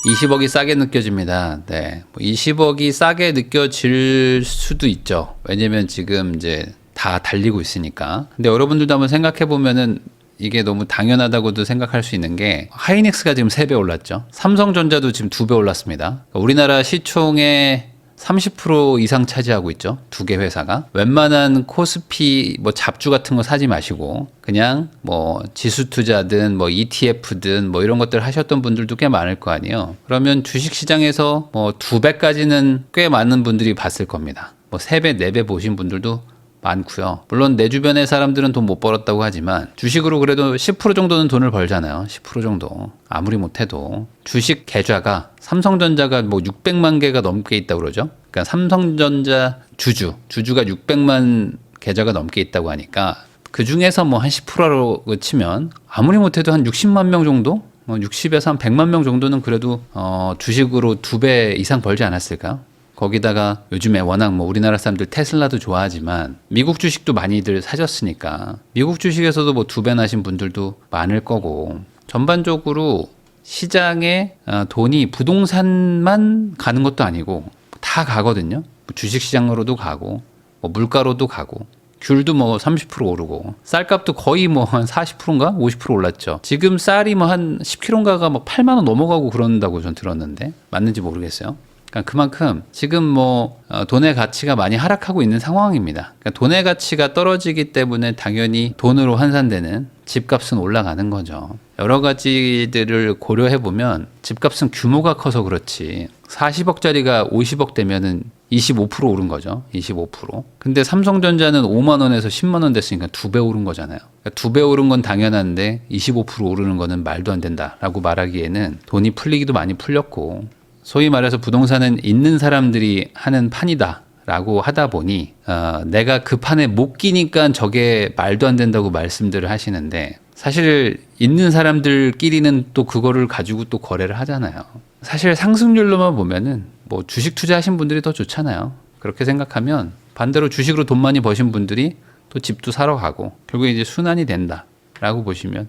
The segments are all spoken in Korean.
20억이 싸게 느껴집니다. 네. 20억이 싸게 느껴질 수도 있죠. 왜냐면 지금 이제 다 달리고 있으니까. 근데 여러분들도 한번 생각해 보면은 이게 너무 당연하다고도 생각할 수 있는 게 하이닉스가 지금 3배 올랐죠. 삼성전자도 지금 2배 올랐습니다. 우리나라 시총의 30% 이상 차지하고 있죠. 2개 회사가. 웬만한 코스피 뭐 잡주 같은 거 사지 마시고 그냥 뭐 지수 투자든 뭐 ETF든 뭐 이런 것들 하셨던 분들도 꽤 많을 거 아니에요. 그러면 주식 시장에서 뭐 2배까지는 꽤 많은 분들이 봤을 겁니다. 뭐 3배, 4배 보신 분들도 많고요. 물론 내 주변의 사람들은 돈 못 벌었다고 하지만 주식으로 그래도 10% 정도는 돈을 벌잖아요. 10% 정도. 아무리 못해도 주식 계좌가 삼성전자가 뭐 600만 개가 넘게 있다고 그러죠. 그러니까 삼성전자 주주가 600만 계좌가 넘게 있다고 하니까 그 중에서 뭐 한 10%로 치면 아무리 못해도 한 60만 명 정도? 60에서 한 100만 명 정도는 그래도 주식으로 2배 이상 벌지 않았을까? 거기다가 요즘에 워낙 뭐 우리나라 사람들 테슬라도 좋아하지만 미국 주식도 많이들 사셨으니까 미국 주식에서도 뭐 2배 나신 분들도 많을 거고 전반적으로 시장에 돈이 부동산만 가는 것도 아니고 다 가거든요. 주식 시장으로도 가고 뭐 물가로도 가고 귤도 뭐 30% 오르고 쌀값도 거의 뭐 한 40%인가 50% 올랐죠. 지금 쌀이 뭐 한 10kg인가가 뭐 8만 원 넘어가고 그런다고 전 들었는데 맞는지 모르겠어요. 그러니까 그만큼 지금 뭐 돈의 가치가 많이 하락하고 있는 상황입니다. 그러니까 돈의 가치가 떨어지기 때문에 당연히 돈으로 환산되는 집값은 올라가는 거죠. 여러 가지들을 고려해 보면 집값은 규모가 커서 그렇지 40억짜리가 50억 되면은 25% 오른 거죠. 25%. 근데 삼성전자는 5만 원에서 10만 원 됐으니까 2배 오른 거잖아요. 그러니까 2배 오른 건 당연한데 25% 오르는 거는 말도 안 된다라고 말하기에는 돈이 풀리기도 많이 풀렸고 소위 말해서 부동산은 있는 사람들이 하는 판이다 라고 하다 보니 내가 그 판에 못 끼니까 저게 말도 안 된다고 말씀들을 하시는데 사실 있는 사람들끼리는 또 그거를 가지고 또 거래를 하잖아요. 사실 상승률로만 보면은 뭐 주식 투자하신 분들이 더 좋잖아요. 그렇게 생각하면 반대로 주식으로 돈 많이 버신 분들이 또 집도 사러 가고 결국에 이제 순환이 된다라고 보시면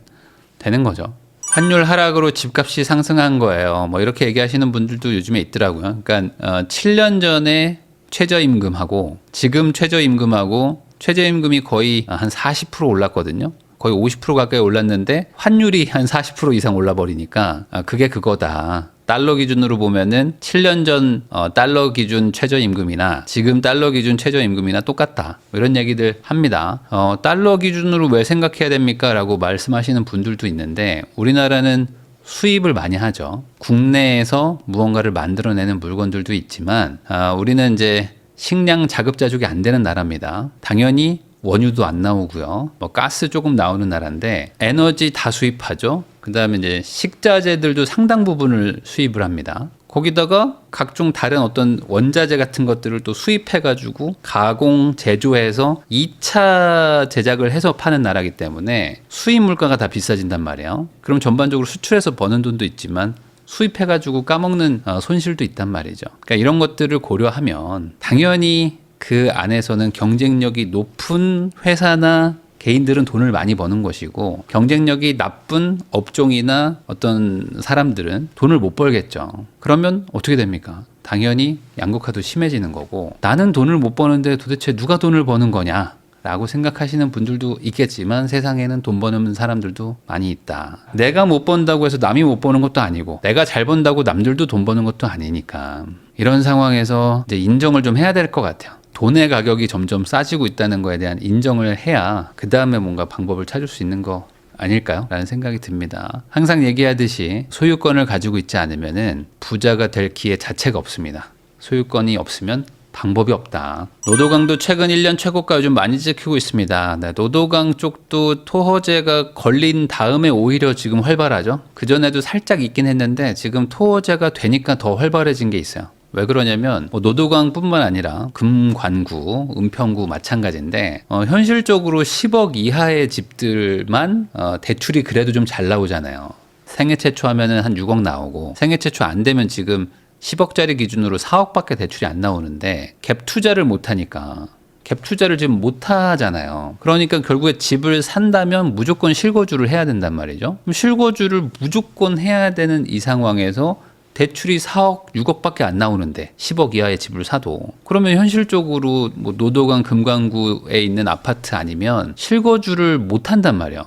되는 거죠. 환율 하락으로 집값이 상승한 거예요. 뭐 이렇게 얘기하시는 분들도 요즘에 있더라고요. 그러니까 7년 전에 최저임금하고 지금 최저임금이 거의 한 40% 올랐거든요. 거의 50% 가까이 올랐는데 환율이 한 40% 이상 올라버리니까 그게 그거다. 달러 기준으로 보면은 7년 전 달러 기준 최저임금이나 지금 달러 기준 최저임금이나 똑같다. 이런 얘기들 합니다. 달러 기준으로 왜 생각해야 됩니까? 라고 말씀하시는 분들도 있는데 우리나라는 수입을 많이 하죠. 국내에서 무언가를 만들어내는 물건들도 있지만 우리는 이제 식량 자급자족이 안 되는 나라입니다. 당연히 원유도 안 나오고요. 뭐 가스 조금 나오는 나라인데 에너지 다 수입하죠. 그다음에 이제 식자재들도 상당 부분을 수입을 합니다. 거기다가 각종 다른 어떤 원자재 같은 것들을 또 수입해가지고 가공, 제조해서 2차 제작을 해서 파는 나라이기 때문에 수입 물가가 다 비싸진단 말이에요. 그럼 전반적으로 수출해서 버는 돈도 있지만 수입해가지고 까먹는 손실도 있단 말이죠. 그러니까 이런 것들을 고려하면 당연히 그 안에서는 경쟁력이 높은 회사나 개인들은 돈을 많이 버는 것이고 경쟁력이 나쁜 업종이나 어떤 사람들은 돈을 못 벌겠죠. 그러면 어떻게 됩니까? 당연히 양극화도 심해지는 거고 나는 돈을 못 버는데 도대체 누가 돈을 버는 거냐? 라고 생각하시는 분들도 있겠지만 세상에는 돈 버는 사람들도 많이 있다. 내가 못 번다고 해서 남이 못 버는 것도 아니고 내가 잘 번다고 남들도 돈 버는 것도 아니니까 이런 상황에서 이제 인정을 좀 해야 될 것 같아요. 돈의 가격이 점점 싸지고 있다는 거에 대한 인정을 해야 그 다음에 뭔가 방법을 찾을 수 있는 거 아닐까요? 라는 생각이 듭니다. 항상 얘기하듯이 소유권을 가지고 있지 않으면은 부자가 될 기회 자체가 없습니다. 소유권이 없으면 방법이 없다. 노도강도 최근 1년 최고가 요즘 많이 지키고 있습니다. 네, 노도강 쪽도 토호제가 걸린 다음에 오히려 지금 활발하죠. 그전에도 살짝 있긴 했는데 지금 토호제가 되니까 더 활발해진 게 있어요. 왜 그러냐면 노도강뿐만 아니라 금관구, 은평구 마찬가지인데 현실적으로 10억 이하의 집들만 대출이 그래도 좀 잘 나오잖아요. 생애 최초 하면은 한 6억 나오고 생애 최초 안 되면 지금 10억짜리 기준으로 4억밖에 대출이 안 나오는데 갭 투자를 못 하니까 갭 투자를 지금 못 하잖아요. 그러니까 결국에 집을 산다면 무조건 실거주를 해야 된단 말이죠. 그럼 실거주를 무조건 해야 되는 이 상황에서 대출이 4억, 6억밖에 안 나오는데 10억 이하의 집을 사도 그러면 현실적으로 뭐 노도강 금강구에 있는 아파트 아니면 실거주를 못 한단 말이에요.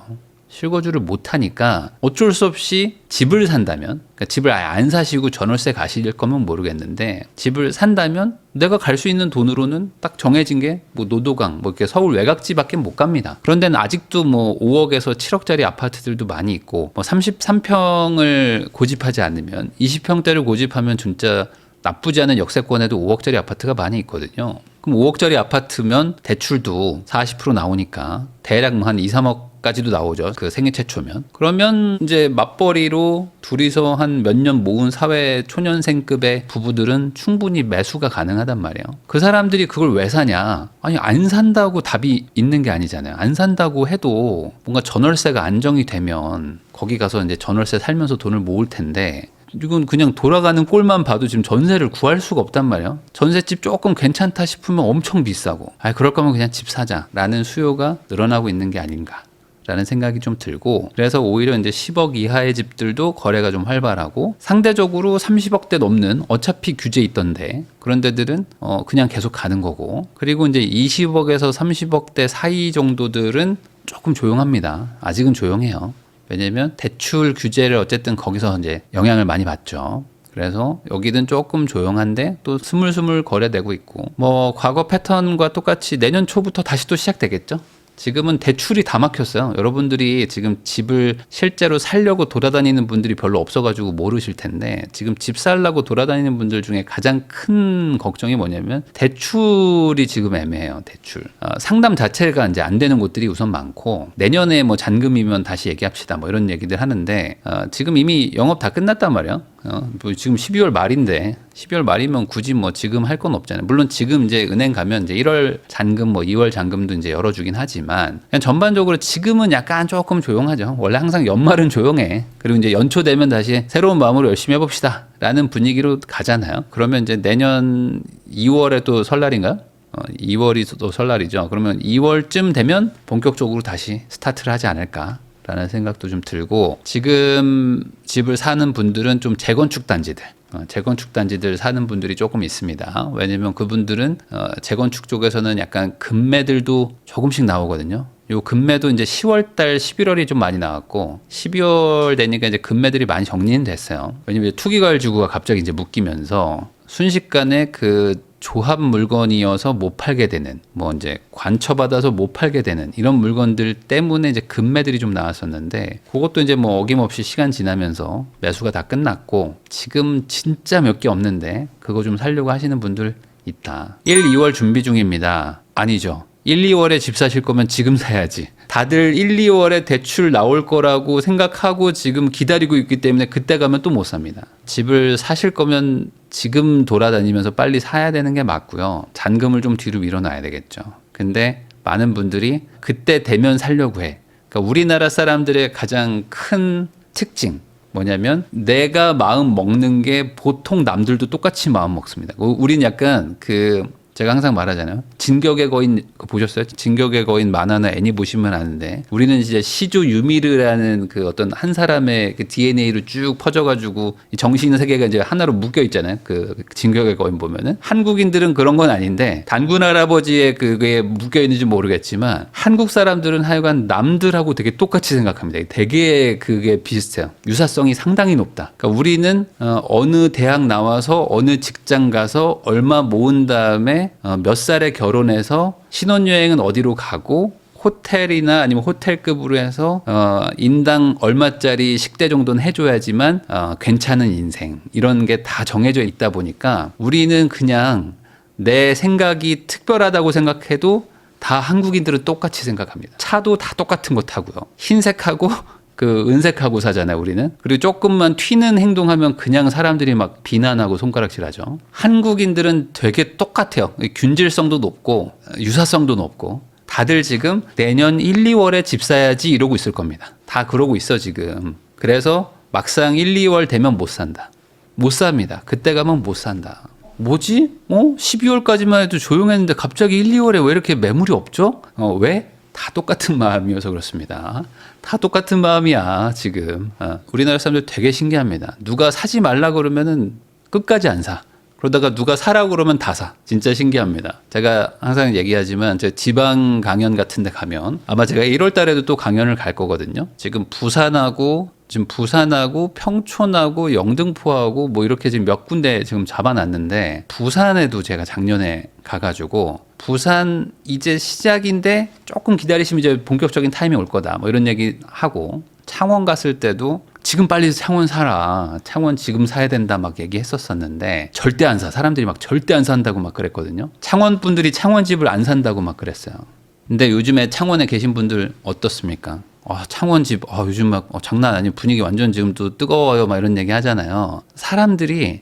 실거주를 못 하니까 어쩔 수 없이 집을 산다면, 그러니까 집을 아예 안 사시고 전월세 가실 거면 모르겠는데 집을 산다면 내가 갈 수 있는 돈으로는 딱 정해진 게 뭐 노도강, 뭐 이렇게 서울 외곽지밖에 못 갑니다. 그런데는 아직도 뭐 5억에서 7억짜리 아파트들도 많이 있고, 뭐 33평을 고집하지 않으면 20평대를 고집하면 진짜 나쁘지 않은 역세권에도 5억짜리 아파트가 많이 있거든요. 그럼 5억짜리 아파트면 대출도 40% 나오니까 대략 한 2, 3억까지도 나오죠. 그 생애 최초면. 그러면 이제 맞벌이로 둘이서 한 몇 년 모은 사회 초년생급의 부부들은 충분히 매수가 가능하단 말이에요. 그 사람들이 그걸 왜 사냐? 아니, 안 산다고 답이 있는 게 아니잖아요. 안 산다고 해도 뭔가 전월세가 안정이 되면 거기 가서 이제 전월세 살면서 돈을 모을 텐데, 이건 그냥 돌아가는 꼴만 봐도 지금 전세를 구할 수가 없단 말이에요. 전셋집 조금 괜찮다 싶으면 엄청 비싸고, 그럴 거면 그냥 집 사자라는 수요가 늘어나고 있는 게 아닌가 라는 생각이 좀 들고, 그래서 오히려 이제 10억 이하의 집들도 거래가 좀 활발하고, 상대적으로 30억대 넘는 어차피 규제 있던데 그런 데들은 그냥 계속 가는 거고, 그리고 이제 20억에서 30억대 사이 정도들은 조금 조용합니다. 아직은 조용해요. 왜냐면 대출 규제를 어쨌든 거기서 이제 영향을 많이 받죠. 그래서 여기는 조금 조용한데 또 스물스물 거래되고 있고, 뭐 과거 패턴과 똑같이 내년 초부터 다시 또 시작되겠죠. 지금은 대출이 다 막혔어요. 여러분들이 지금 집을 실제로 살려고 돌아다니는 분들이 별로 없어가지고 모르실 텐데, 지금 집 살려고 돌아다니는 분들 중에 가장 큰 걱정이 뭐냐면 대출이 지금 애매해요. 대출. 상담 자체가 이제 안 되는 곳들이 우선 많고, 내년에 뭐 잔금이면 다시 얘기합시다 뭐 이런 얘기들 하는데, 지금 이미 영업 다 끝났단 말이에요. 뭐 지금 12월 말인데 12월 말이면 굳이 뭐 지금 할 건 없잖아요. 물론 지금 이제 은행 가면 이제 1월 잔금, 뭐 2월 잔금도 이제 열어주긴 하지만, 그냥 전반적으로 지금은 약간 조금 조용하죠. 원래 항상 연말은 조용해. 그리고 이제 연초 되면 다시 새로운 마음으로 열심히 해봅시다 라는 분위기로 가잖아요. 그러면 이제 내년 2월에 또 설날인가요? 2월이 또 설날이죠. 그러면 2월쯤 되면 본격적으로 다시 스타트를 하지 않을까 라는 생각도 좀 들고, 지금 집을 사는 분들은 좀 재건축 단지들, 재건축 단지들 사는 분들이 조금 있습니다. 왜냐면 그분들은 재건축 쪽에서는 약간 금매들도 조금씩 나오거든요. 요 금매도 이제 10월달, 11월이 좀 많이 나왔고, 12월 되니까 이제 금매들이 많이 정리는 됐어요. 왜냐면 투기과열지구가 갑자기 이제 묶이면서 순식간에 그 조합 물건이어서 못 팔게 되는, 뭐 이제 관처받아서 못 팔게 되는 이런 물건들 때문에 이제 금매들이 좀 나왔었는데, 그것도 이제 뭐 어김없이 시간 지나면서 매수가 다 끝났고, 지금 진짜 몇 개 없는데 그거 좀 살려고 하시는 분들 있다. 1, 2월 준비 중입니다. 아니죠. 1, 2월에 집 사실 거면 지금 사야지. 다들 1, 2월에 대출 나올 거라고 생각하고 지금 기다리고 있기 때문에 그때 가면 또 못 삽니다. 집을 사실 거면 지금 돌아다니면서 빨리 사야 되는 게 맞고요. 잔금을 좀 뒤로 밀어놔야 되겠죠. 근데 많은 분들이 그때 되면 살려고 해. 그러니까 우리나라 사람들의 가장 큰 특징 뭐냐면, 내가 마음 먹는 게 보통 남들도 똑같이 마음 먹습니다. 우린 약간 제가 항상 말하잖아요. 진격의 거인 보셨어요? 진격의 거인 만화나 애니 보시면 아는데, 우리는 이제 시조 유미르라는 그 어떤 한 사람의 그 DNA로 쭉 퍼져가지고 정신 세계가 이제 하나로 묶여 있잖아요. 그 진격의 거인 보면은 한국인들은 그런 건 아닌데, 단군 할아버지의 그게 묶여 있는지 모르겠지만 한국 사람들은 하여간 남들하고 되게 똑같이 생각합니다. 되게 그게 비슷해요. 유사성이 상당히 높다. 그러니까 우리는 어느 대학 나와서 어느 직장 가서 얼마 모은 다음에 몇 살에 결혼해서 신혼여행은 어디로 가고, 호텔이나 아니면 호텔급으로 해서 인당 얼마짜리 식대 정도는 해줘야지만 괜찮은 인생, 이런 게 다 정해져 있다 보니까 우리는 그냥 내 생각이 특별하다고 생각해도 다 한국인들은 똑같이 생각합니다. 차도 다 똑같은 거 타고요. 흰색하고 은색하고 사잖아요, 우리는. 그리고 조금만 튀는 행동하면 그냥 사람들이 막 비난하고 손가락질하죠. 한국인들은 되게 똑같아요. 균질성도 높고 유사성도 높고. 다들 지금 내년 1, 2월에 집 사야지 이러고 있을 겁니다. 다 그러고 있어 지금. 그래서 막상 1, 2월 되면 못 산다. 못 삽니다. 그때 가면 못 산다. 뭐지? 12월까지만 해도 조용했는데 갑자기 1, 2월에 왜 이렇게 매물이 없죠? 왜? 다 똑같은 마음이어서 그렇습니다. 다 똑같은 마음이야 지금. 우리나라 사람들 되게 신기합니다. 누가 사지 말라 그러면은 끝까지 안 사. 그러다가 누가 사라고 그러면 다 사. 진짜 신기합니다. 제가 항상 얘기하지만 제 지방 강연 같은 데 가면 아마 제가 1월 달에도 또 강연을 갈 거거든요. 지금 부산하고 평촌하고 영등포하고 뭐 이렇게 지금 몇 군데 지금 잡아놨는데 부산에도 제가 작년에 가가지고 부산 이제 시작인데 조금 기다리시면 이제 본격적인 타이밍 올 거다 뭐 이런 얘기 하고 창원 갔을 때도 지금 빨리 창원 사라. 창원 지금 사야 된다 막 얘기했었었는데 절대 안 사. 사람들이 막 절대 안 산다고 막 그랬거든요. 창원 분들이 창원 집을 안 산다고 막 그랬어요. 근데 요즘에 창원에 계신 분들 어떻습니까? 창원 집 요즘 막 장난 아니에요. 분위기 완전 지금 또 뜨거워요. 막 이런 얘기 하잖아요. 사람들이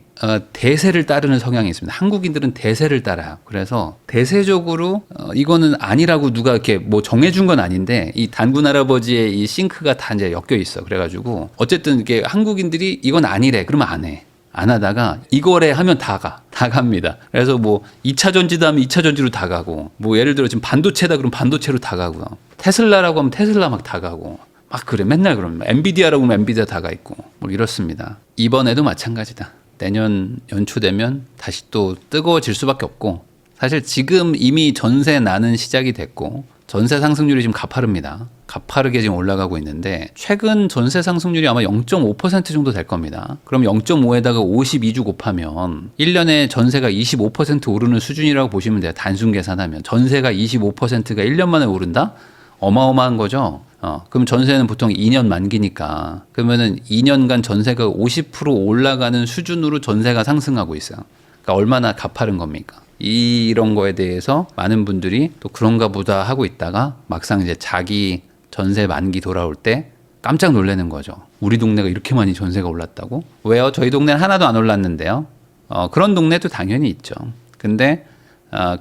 대세를 따르는 성향이 있습니다. 한국인들은 대세를 따라요. 그래서 대세적으로 이거는 아니라고 누가 이렇게 뭐 정해준 건 아닌데 이 단군 할아버지의 이 싱크가 다 이제 엮여 있어. 그래가지고 어쨌든 이게 한국인들이 이건 아니래. 그러면 안 해. 안 하다가 이거래 하면 다 갑니다. 그래서 뭐 2차 전지다 하면 2차 전지로 다 가고 뭐 예를 들어 지금 반도체다 그러면 반도체로 다 가고요. 테슬라라고 하면 테슬라 막 다 가고 막 그래. 맨날 그러면 엔비디아라고 하면 엔비디아 다 가 있고 뭐 이렇습니다. 이번에도 마찬가지다. 내년 연초 되면 다시 또 뜨거워질 수밖에 없고 사실 지금 이미 전세 나는 시작이 됐고 전세 상승률이 지금 가파릅니다. 가파르게 지금 올라가고 있는데 최근 전세 상승률이 아마 0.5% 정도 될 겁니다. 그럼 0.5에다가 52주 곱하면 1년에 전세가 25% 오르는 수준이라고 보시면 돼요. 단순 계산하면 전세가 25%가 1년 만에 오른다? 어마어마한 거죠. 그럼 전세는 보통 2년 만기니까 그러면은 2년간 전세가 50% 올라가는 수준으로 전세가 상승하고 있어요. 그러니까 얼마나 가파른 겁니까? 이런 거에 대해서 많은 분들이 또 그런가 보다 하고 있다가 막상 이제 자기 전세 만기 돌아올 때 깜짝 놀라는 거죠. 우리 동네가 이렇게 많이 전세가 올랐다고? 왜요? 저희 동네는 하나도 안 올랐는데요. 그런 동네도 당연히 있죠. 근데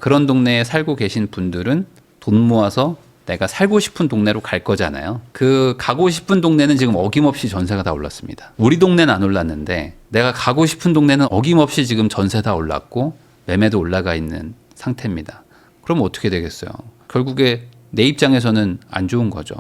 그런 동네에 살고 계신 분들은 돈 모아서 내가 살고 싶은 동네로 갈 거잖아요. 그 가고 싶은 동네는 지금 어김없이 전세가 다 올랐습니다. 우리 동네는 안 올랐는데 내가 가고 싶은 동네는 어김없이 지금 전세 다 올랐고 매매도 올라가 있는 상태입니다. 그럼 어떻게 되겠어요? 결국에 내 입장에서는 안 좋은 거죠.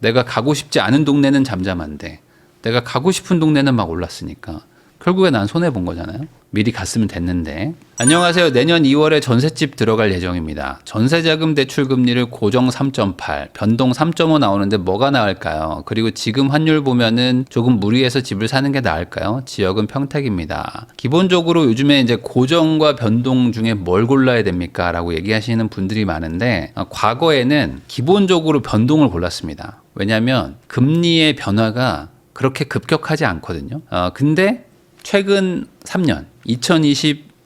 내가 가고 싶지 않은 동네는 잠잠한데 내가 가고 싶은 동네는 막 올랐으니까 결국에 난 손해본 거잖아요. 미리 갔으면 됐는데. 안녕하세요. 내년 2월에 전셋집 들어갈 예정입니다. 전세자금 대출 금리를 고정 3.8, 변동 3.5 나오는데 뭐가 나을까요? 그리고 지금 환율 보면은 조금 무리해서 집을 사는 게 나을까요? 지역은 평택입니다. 기본적으로 요즘에 이제 고정과 변동 중에 뭘 골라야 됩니까? 라고 얘기하시는 분들이 많은데 과거에는 기본적으로 변동을 골랐습니다. 왜냐하면 금리의 변화가 그렇게 급격하지 않거든요. 근데 최근 3년,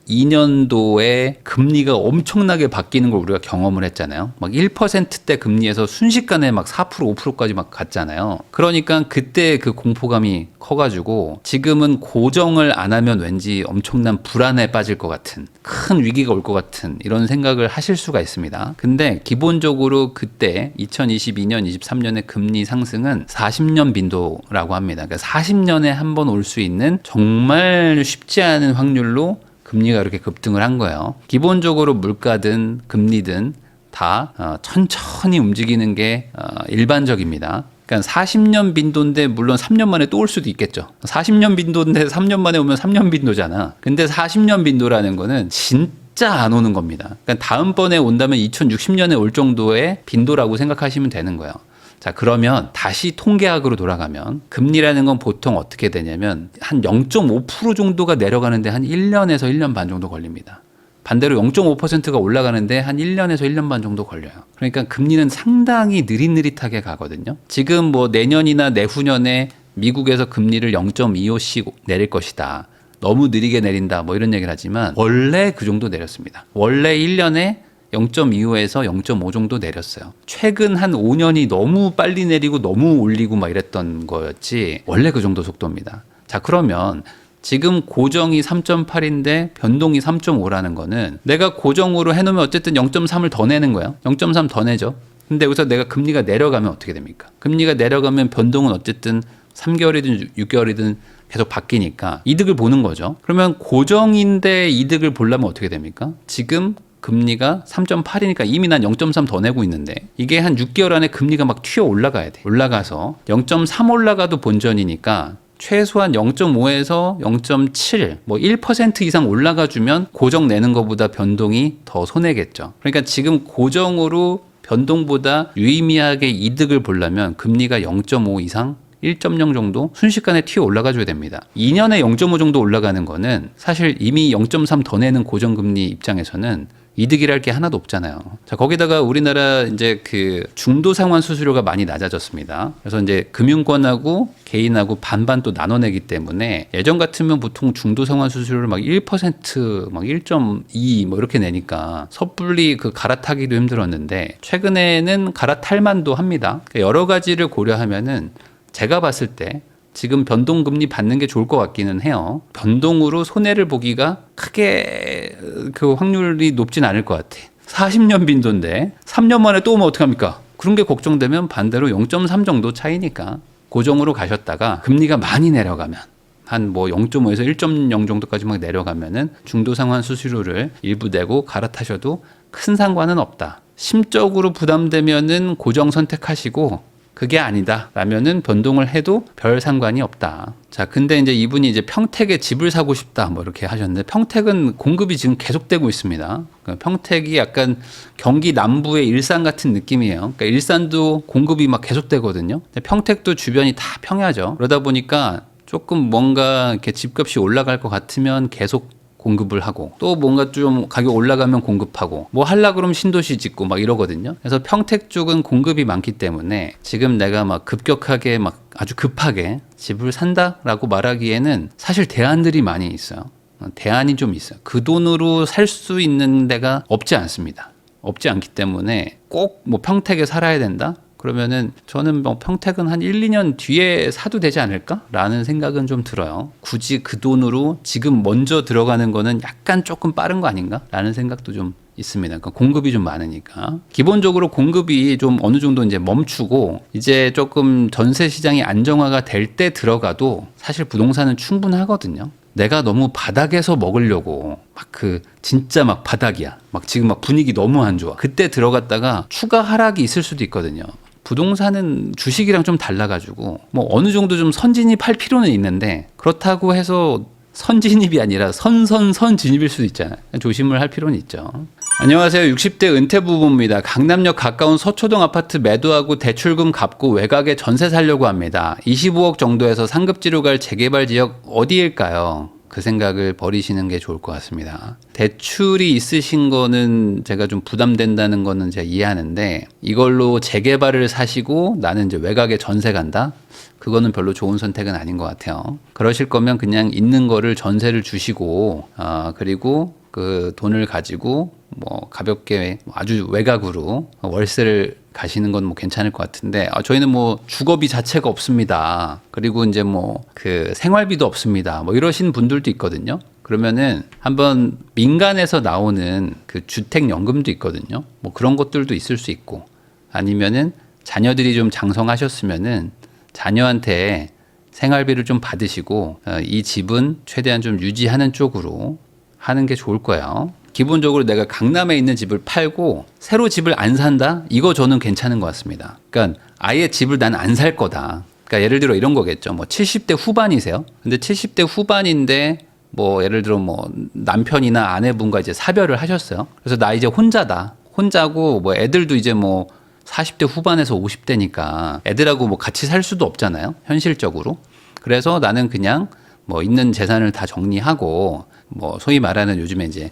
2022년도에 금리가 엄청나게 바뀌는 걸 우리가 경험을 했잖아요. 막 1%대 금리에서 순식간에 막 4%, 5%까지 막 갔잖아요. 그러니까 그때 그 공포감이 커가지고 지금은 고정을 안 하면 왠지 엄청난 불안에 빠질 것 같은 큰 위기가 올 것 같은 이런 생각을 하실 수가 있습니다. 근데 기본적으로 그때 2022년, 23년의 금리 상승은 40년 빈도라고 합니다. 그러니까 40년에 한 번 올 수 있는 정말 쉽지 않은 확률로 금리가 이렇게 급등을 한 거예요. 기본적으로 물가든 금리든 다 천천히 움직이는 게 일반적입니다. 그러니까 40년 빈도인데 물론 3년 만에 또 올 수도 있겠죠. 40년 빈도인데 3년 만에 오면 3년 빈도잖아. 근데 40년 빈도라는 거는 진짜 안 오는 겁니다. 그러니까 다음번에 온다면 2060년에 올 정도의 빈도라고 생각하시면 되는 거예요. 자, 그러면 다시 통계학으로 돌아가면 금리라는 건 보통 어떻게 되냐면 한 0.5% 정도가 내려가는데 한 1년에서 1년 반 정도 걸립니다. 반대로 0.5%가 올라가는데 한 1년에서 1년 반 정도 걸려요. 그러니까 금리는 상당히 느릿느릿하게 가거든요. 지금 뭐 내년이나 내후년에 미국에서 금리를 0.25씩 내릴 것이다. 너무 느리게 내린다. 뭐 이런 얘기를 하지만 원래 그 정도 내렸습니다. 원래 1년에 0.25에서 0.5 정도 내렸어요. 최근 한 5년이 너무 빨리 내리고 너무 올리고 막 이랬던 거였지 원래 그 정도 속도입니다. 자, 그러면 지금 고정이 3.8인데 변동이 3.5라는 거는 내가 고정으로 해놓으면 어쨌든 0.3을 더 내는 거예요. 0.3 더 내죠. 근데 여기서 내가 금리가 내려가면 어떻게 됩니까? 금리가 내려가면 변동은 어쨌든 3개월이든 6개월이든 계속 바뀌니까 이득을 보는 거죠. 그러면 고정인데 이득을 보려면 어떻게 됩니까? 지금 금리가 3.8이니까 이미 난 0.3 더 내고 있는데 이게 한 6개월 안에 금리가 막 튀어 올라가야 돼. 올라가서 0.3 올라가도 본전이니까 최소한 0.5에서 0.7, 뭐 1% 이상 올라가 주면 고정 내는 것보다 변동이 더 손해겠죠. 그러니까 지금 고정으로 변동보다 유의미하게 이득을 보려면 금리가 0.5 이상 1.0 정도 순식간에 튀어 올라가 줘야 됩니다. 2년에 0.5 정도 올라가는 거는 사실 이미 0.3 더 내는 고정금리 입장에서는 이득이랄 게 하나도 없잖아요. 자, 거기다가 우리나라 이제 그 중도 상환 수수료가 많이 낮아졌습니다. 그래서 이제 금융권하고 개인하고 반반 또 나눠내기 때문에 예전 같으면 보통 중도 상환 수수료를 막 1%, 막 1.2 뭐 이렇게 내니까 섣불리 그 갈아타기도 힘들었는데 최근에는 갈아탈 만도 합니다. 그러니까 여러 가지를 고려하면은 제가 봤을 때 지금 변동금리 받는 게 좋을 것 같기는 해요. 변동으로 손해를 보기가 크게 그 확률이 높진 않을 것 같아. 40년 빈도인데 3년 만에 또 오면 어떡합니까? 그런 게 걱정되면 반대로 0.3 정도 차이니까 고정으로 가셨다가 금리가 많이 내려가면 한 뭐 0.5에서 1.0 정도까지 막 내려가면은 중도 상환 수수료를 일부 내고 갈아타셔도 큰 상관은 없다. 심적으로 부담되면은 고정 선택하시고 그게 아니다 라면은 변동을 해도 별 상관이 없다. 자, 근데 이제 이분이 이제 평택에 집을 사고 싶다 뭐 이렇게 하셨는데 평택은 공급이 지금 계속되고 있습니다. 그러니까 평택이 약간 경기 남부의 일산 같은 느낌이에요. 그러니까 일산도 공급이 막 계속되거든요. 평택도 주변이 다 평야죠. 그러다 보니까 조금 뭔가 이렇게 집값이 올라갈 것 같으면 계속 공급을 하고 또 뭔가 좀 가격 올라가면 공급하고 뭐 하려 그러면 신도시 짓고 막 이러거든요. 그래서 평택 쪽은 공급이 많기 때문에 지금 내가 막 급격하게 막 아주 급하게 집을 산다라고 말하기에는 사실 대안들이 많이 있어요. 대안이 좀 있어요. 그 돈으로 살 수 있는 데가 없지 않습니다. 없지 않기 때문에 꼭 뭐 평택에 살아야 된다? 그러면은 저는 뭐 평택은 한 1, 2년 뒤에 사도 되지 않을까라는 생각은 좀 들어요. 굳이 그 돈으로 지금 먼저 들어가는 거는 약간 조금 빠른 거 아닌가라는 생각도 좀 있습니다. 그러니까 공급이 좀 많으니까. 기본적으로 공급이 좀 어느 정도 이제 멈추고 이제 조금 전세 시장이 안정화가 될 때 들어가도 사실 부동산은 충분하거든요. 내가 너무 바닥에서 먹으려고 막 그 진짜 막 바닥이야. 막 지금 막 분위기 너무 안 좋아. 그때 들어갔다가 추가 하락이 있을 수도 있거든요. 부동산은 주식이랑 좀 달라가지고 뭐 어느 정도 좀 선진입할 필요는 있는데 그렇다고 해서 선진입이 아니라 선진입일 수도 있잖아요. 조심을 할 필요는 있죠. 안녕하세요. 60대 은퇴 부부입니다. 강남역 가까운 서초동 아파트 매도하고 대출금 갚고 외곽에 전세 살려고 합니다. 25억 정도에서 상급지로 갈 재개발 지역 어디일까요? 그 생각을 버리시는 게 좋을 것 같습니다. 대출이 있으신 거는 제가 좀 부담된다는 거는 제가 이해하는데 이걸로 재개발을 사시고 나는 이제 외곽에 전세 간다? 그거는 별로 좋은 선택은 아닌 것 같아요. 그러실 거면 그냥 있는 거를 전세를 주시고 그리고 그 돈을 가지고 뭐 가볍게 아주 외곽으로 월세를 가시는 건 뭐 괜찮을 것 같은데 저희는 뭐 주거비 자체가 없습니다. 그리고 이제 뭐 그 생활비도 없습니다. 뭐 이러신 분들도 있거든요. 그러면은 한번 민간에서 나오는 그 주택연금도 있거든요. 뭐 그런 것들도 있을 수 있고 아니면은 자녀들이 좀 장성하셨으면은 자녀한테 생활비를 좀 받으시고 이 집은 최대한 좀 유지하는 쪽으로 하는 게 좋을 거예요. 기본적으로 내가 강남에 있는 집을 팔고 새로 집을 안 산다? 이거 저는 괜찮은 것 같습니다. 그러니까 아예 집을 난 안 살 거다. 그러니까 예를 들어 이런 거겠죠. 뭐 70대 후반이세요. 근데 70대 후반인데 뭐 예를 들어 뭐 남편이나 아내분과 이제 사별을 하셨어요. 그래서 나 이제 혼자다. 혼자고 뭐 애들도 이제 뭐 40대 후반에서 50대니까 애들하고 뭐 같이 살 수도 없잖아요. 현실적으로. 그래서 나는 그냥 뭐 있는 재산을 다 정리하고 뭐 소위 말하는 요즘에 이제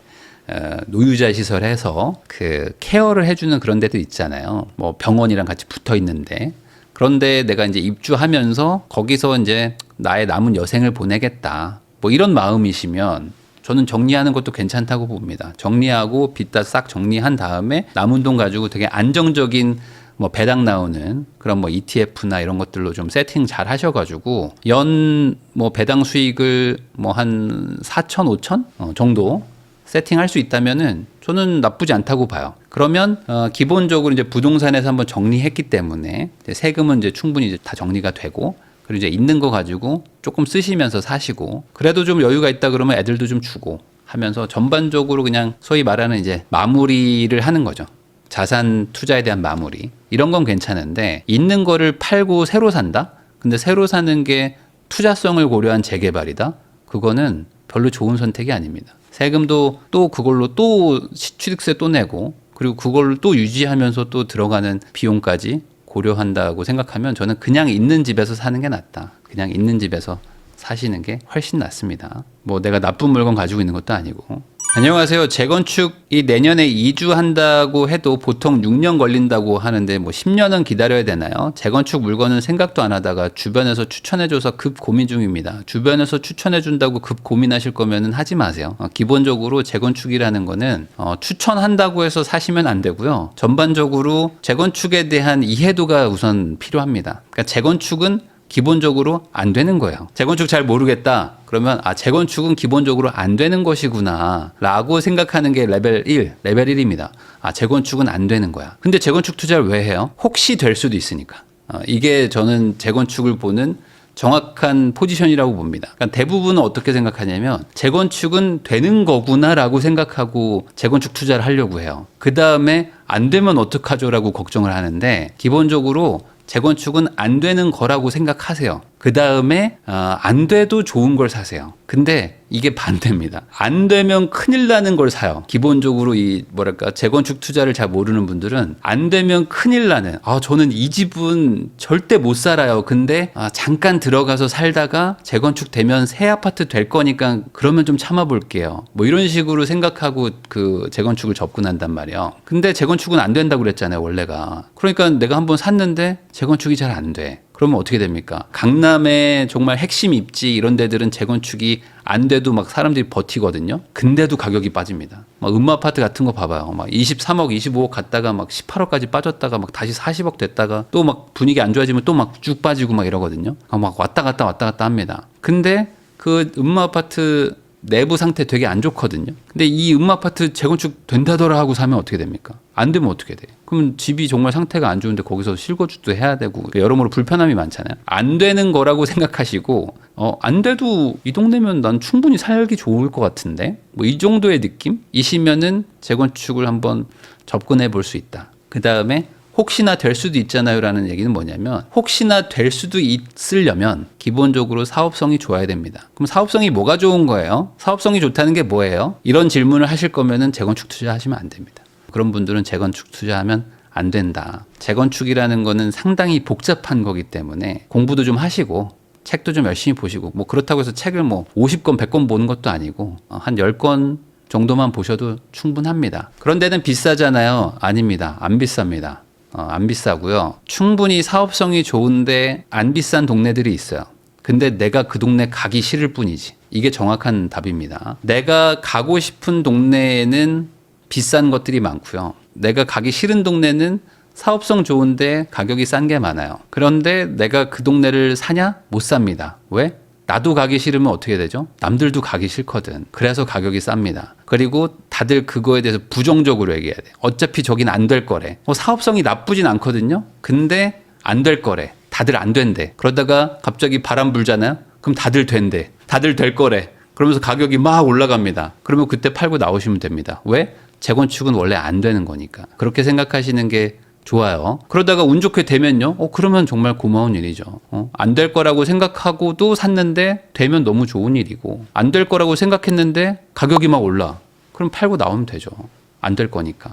노유자 시설해서 그 케어를 해주는 그런 데도 있잖아요. 뭐 병원이랑 같이 붙어 있는데 그런데 내가 이제 입주하면서 거기서 이제 나의 남은 여생을 보내겠다. 뭐 이런 마음이시면 저는 정리하는 것도 괜찮다고 봅니다. 정리하고 빚 다 싹 정리한 다음에 남은 돈 가지고 되게 안정적인 뭐 배당 나오는 그런 뭐 ETF나 이런 것들로 좀 세팅 잘 하셔가지고 연 뭐 배당 수익을 뭐 한 4천, 5천 정도 세팅할 수 있다면은 저는 나쁘지 않다고 봐요. 그러면 기본적으로 이제 부동산에서 한번 정리했기 때문에 이제 세금은 이제 충분히 이제 다 정리가 되고 그리고 이제 있는 거 가지고 조금 쓰시면서 사시고 그래도 좀 여유가 있다 그러면 애들도 좀 주고 하면서 전반적으로 그냥 소위 말하는 이제 마무리를 하는 거죠. 자산 투자에 대한 마무리. 이런 건 괜찮은데 있는 거를 팔고 새로 산다? 근데 새로 사는 게 투자성을 고려한 재개발이다? 그거는 별로 좋은 선택이 아닙니다. 세금도 또 그걸로 또 취득세 또 내고 그리고 그걸 또 유지하면서 또 들어가는 비용까지 고려한다고 생각하면 저는 그냥 있는 집에서 사는 게 낫다. 그냥 있는 집에서 사시는 게 훨씬 낫습니다. 뭐 내가 나쁜 물건 가지고 있는 것도 아니고. 안녕하세요. 재건축이 내년에 이주한다고 해도 보통 6년 걸린다고 하는데 뭐 10년은 기다려야 되나요? 재건축 물건은 생각도 안 하다가 주변에서 추천해줘서 급 고민 중입니다. 주변에서 추천해준다고 급 고민하실 거면은 하지 마세요. 기본적으로 재건축이라는 거는 추천한다고 해서 사시면 안 되고요. 전반적으로 재건축에 대한 이해도가 우선 필요합니다. 그러니까 재건축은 기본적으로 안 되는 거예요. 재건축 잘 모르겠다. 그러면 재건축은 기본적으로 안 되는 것이구나 라고 생각하는 게 레벨 1입니다. 재건축은 안 되는 거야. 근데 재건축 투자를 왜 해요? 혹시 될 수도 있으니까. 이게 저는 재건축을 보는 정확한 포지션이라고 봅니다. 그러니까 대부분은 어떻게 생각하냐면 재건축은 되는 거구나라고 생각하고 재건축 투자를 하려고 해요. 그 다음에 안 되면 어떡하죠라고 걱정을 하는데 기본적으로 재건축은 안 되는 거라고 생각하세요. 그 다음에 안 돼도 좋은 걸 사세요. 근데 이게 반대입니다. 안 되면 큰일 나는 걸 사요. 기본적으로 이 재건축 투자를 잘 모르는 분들은 안 되면 큰일 나는 저는 이 집은 절대 못 살아요. 근데 잠깐 들어가서 살다가 재건축 되면 새 아파트 될 거니까 그러면 좀 참아볼게요. 뭐 이런 식으로 생각하고 그 재건축을 접근한단 말이에요. 근데 재건축은 안 된다고 그랬잖아요, 원래가. 그러니까 내가 한번 샀는데 재건축이 잘 안 돼. 그러면 어떻게 됩니까? 강남의 정말 핵심 입지 이런 데들은 재건축이 안 돼도 막 사람들이 버티거든요. 근데도 가격이 빠집니다. 막 음아파트 같은 거 봐봐요. 막 23억, 25억 갔다가 막 18억까지 빠졌다가 막 다시 40억 됐다가 또 막 분위기 안 좋아지면 또 막 쭉 빠지고 막 이러거든요. 막 왔다 갔다 합니다. 근데 그 음아파트 내부 상태 되게 안 좋거든요. 근데 이 음아파트 재건축 된다더라 하고 사면 어떻게 됩니까? 안 되면 어떻게 돼? 그럼 집이 정말 상태가 안 좋은데 거기서 실거주도 해야 되고 여러모로 불편함이 많잖아요. 안 되는 거라고 생각하시고 안 돼도 이 동네면 난 충분히 살기 좋을 것 같은데 뭐 이 정도의 느낌이시면은 재건축을 한번 접근해 볼 수 있다. 그 다음에 혹시나 될 수도 있잖아요 라는 얘기는 뭐냐면 혹시나 될 수도 있으려면 기본적으로 사업성이 좋아야 됩니다. 그럼 사업성이 뭐가 좋은 거예요? 사업성이 좋다는 게 뭐예요? 이런 질문을 하실 거면은 재건축 투자하시면 안 됩니다. 그런 분들은 재건축 투자하면 안 된다. 재건축이라는 거는 상당히 복잡한 거기 때문에 공부도 좀 하시고 책도 좀 열심히 보시고 뭐 그렇다고 해서 책을 뭐 50권 100권 보는 것도 아니고 한 10권 정도만 보셔도 충분합니다. 그런 데는 비싸잖아요. 아닙니다. 안 비쌉니다. 안 비싸고요. 충분히 사업성이 좋은데 안 비싼 동네들이 있어요. 근데 내가 그 동네 가기 싫을 뿐이지. 이게 정확한 답입니다. 내가 가고 싶은 동네에는 비싼 것들이 많고요. 내가 가기 싫은 동네는 사업성 좋은데 가격이 싼 게 많아요. 그런데 내가 그 동네를 사냐? 못 삽니다. 왜? 나도 가기 싫으면 어떻게 되죠? 남들도 가기 싫거든. 그래서 가격이 쌉니다. 그리고 다들 그거에 대해서 부정적으로 얘기해야 돼. 어차피 저긴 안 될 거래. 사업성이 나쁘진 않거든요. 근데 안 될 거래. 다들 안 된대. 그러다가 갑자기 바람 불잖아요. 그럼 다들 된대. 다들 될 거래. 그러면서 가격이 막 올라갑니다. 그러면 그때 팔고 나오시면 됩니다. 왜? 재건축은 원래 안 되는 거니까. 그렇게 생각하시는 게 좋아요. 그러다가 운 좋게 되면요. 그러면 정말 고마운 일이죠. 안 될 거라고 생각하고도 샀는데 되면 너무 좋은 일이고 안 될 거라고 생각했는데 가격이 막 올라. 그럼 팔고 나오면 되죠. 안 될 거니까.